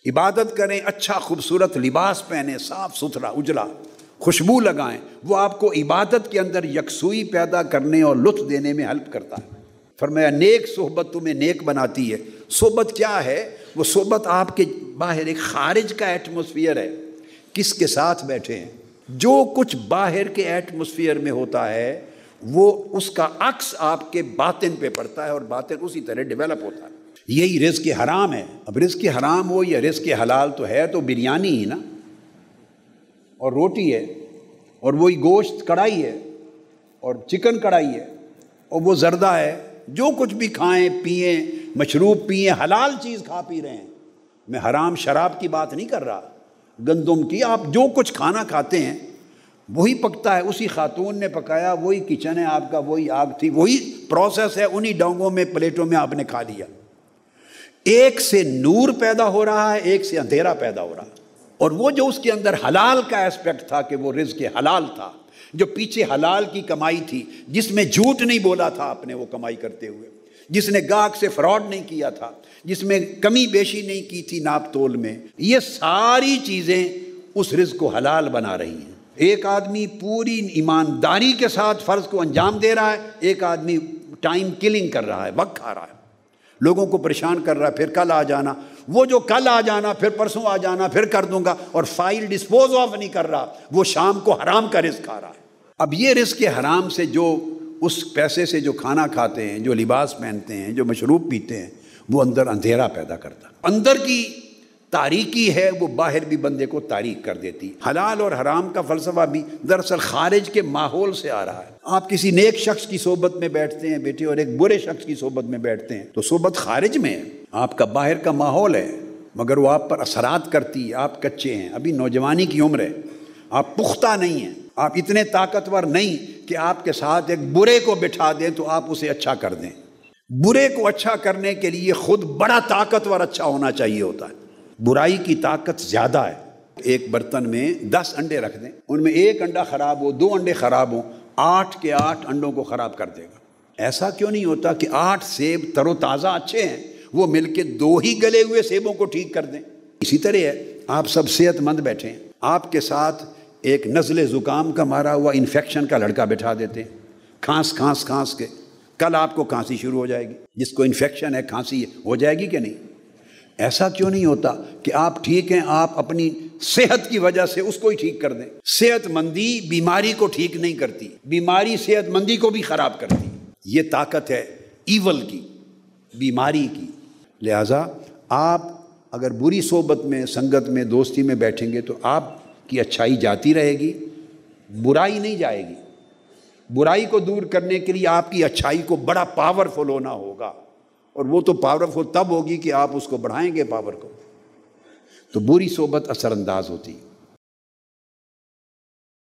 عبادت کریں، اچھا خوبصورت لباس پہنیں، صاف ستھرا اجلا، خوشبو لگائیں، وہ آپ کو عبادت کے اندر یکسوئی پیدا کرنے اور لطف دینے میں ہیلپ کرتا ہے۔ فرمایا نیک صحبت تمہیں نیک بناتی ہے۔ صحبت کیا ہے؟ وہ صحبت آپ کے باہر ایک خارج کا ایٹماسفیئر ہے، کس کے ساتھ بیٹھے ہیں۔ جو کچھ باہر کے ایٹماسفیئر میں ہوتا ہے وہ اس کا عکس آپ کے باطن پہ پڑتا ہے، اور باطن اسی طرح ڈیولپ ہوتا ہے۔ یہی رزق حرام ہے۔ اب رزق حرام ہو یا رزق حلال تو ہے تو بریانی ہی نا، اور روٹی ہے، اور وہی گوشت کڑھائی ہے، اور چکن کڑھائی ہے، اور وہ زردہ ہے۔ جو کچھ بھی کھائیں پئیں، مشروب پئیں، حلال چیز کھا پی رہے ہیں۔ میں حرام شراب کی بات نہیں کر رہا، گندم کی۔ آپ جو کچھ کھانا کھاتے ہیں وہی پکتا ہے، اسی خاتون نے پکایا، وہی کچن ہے آپ کا، وہی آگ تھی، وہی پروسیس ہے، انہی ڈونگوں میں پلیٹوں میں آپ نے کھا لیا۔ ایک سے نور پیدا ہو رہا ہے، ایک سے اندھیرا پیدا ہو رہا ہے۔ اور وہ جو اس کے اندر حلال کا ایسپیکٹ تھا کہ وہ رزق حلال تھا، جو پیچھے حلال کی کمائی تھی، جس میں جھوٹ نہیں بولا تھا آپ نے وہ کمائی کرتے ہوئے، جس نے گاہک سے فراڈ نہیں کیا تھا، جس میں کمی بیشی نہیں کی تھی ناپ تول میں، یہ ساری چیزیں اس رزق کو حلال بنا رہی ہیں۔ ایک آدمی پوری ایمانداری کے ساتھ فرض کو انجام دے رہا ہے، ایک آدمی ٹائم کلنگ کر رہا ہے، وقت کھا رہا ہے، لوگوں کو پریشان کر رہا ہے، پھر کل آ جانا، وہ جو کل آ جانا، پھر پرسوں آ جانا، پھر کر دوں گا، اور فائل ڈسپوز آف نہیں کر رہا، وہ شام کو حرام کا رزق کھا رہا ہے۔ اب یہ رزق حرام سے جو اس پیسے سے جو کھانا کھاتے ہیں، جو لباس پہنتے ہیں، جو مشروب پیتے ہیں، وہ اندر اندھیرا پیدا کرتا ہے۔ اندر کی تاریکی ہے وہ باہر بھی بندے کو تاریک کر دیتی۔ حلال اور حرام کا فلسفہ بھی دراصل خارج کے ماحول سے آ رہا ہے۔ آپ کسی نیک شخص کی صحبت میں بیٹھتے ہیں بیٹے، اور ایک برے شخص کی صحبت میں بیٹھتے ہیں، تو صحبت خارج میں ہے، آپ کا باہر کا ماحول ہے، مگر وہ آپ پر اثرات کرتی ہے۔ آپ کچے ہیں، ابھی نوجوانی کی عمر ہے، آپ پختہ نہیں ہیں، آپ اتنے طاقتور نہیں کہ آپ کے ساتھ ایک برے کو بٹھا دیں تو آپ اسے اچھا کر دیں۔ برے کو اچھا کرنے کے لیے خود بڑا طاقتور اچھا ہونا چاہیے ہوتا ہے۔ برائی کی طاقت زیادہ ہے۔ ایک برتن میں 10 انڈے رکھ دیں، ان میں ایک انڈا خراب ہو، 2 انڈے خراب ہوں، 8 کے 8 انڈوں کو خراب کر دے گا۔ ایسا کیوں نہیں ہوتا کہ 8 سیب تر و تازہ اچھے ہیں، وہ مل کے 2 ہی گلے ہوئے سیبوں کو ٹھیک کر دیں؟ اسی طرح ہے، آپ سب صحت مند بیٹھے ہیں، آپ کے ساتھ ایک نزلے زکام کا مارا ہوا انفیکشن کا لڑکا بٹھا دیتے ہیں، کھانس کے، کل آپ کو کھانسی شروع ہو جائے گی، جس کو انفیکشن ہے کھانسی ہو جائے گی کہ نہیں؟ ایسا کیوں نہیں ہوتا کہ آپ ٹھیک ہیں، آپ اپنی صحت کی وجہ سے اس کو ہی ٹھیک کر دیں؟ صحت مندی بیماری کو ٹھیک نہیں کرتی، بیماری صحت مندی کو بھی خراب کرتی۔ یہ طاقت ہے ایول کی، بیماری کی۔ لہٰذا آپ اگر بری صحبت میں، سنگت میں، دوستی میں بیٹھیں گے تو آپ کی اچھائی جاتی رہے گی، برائی نہیں جائے گی۔ برائی کو دور کرنے کے لیے آپ کی اچھائی کو بڑا پاورفل ہونا ہوگا، اور وہ تو پاورفل تب ہوگی کہ آپ اس کو بڑھائیں گے پاور کو، تو بری صحبت اثر انداز ہوتی۔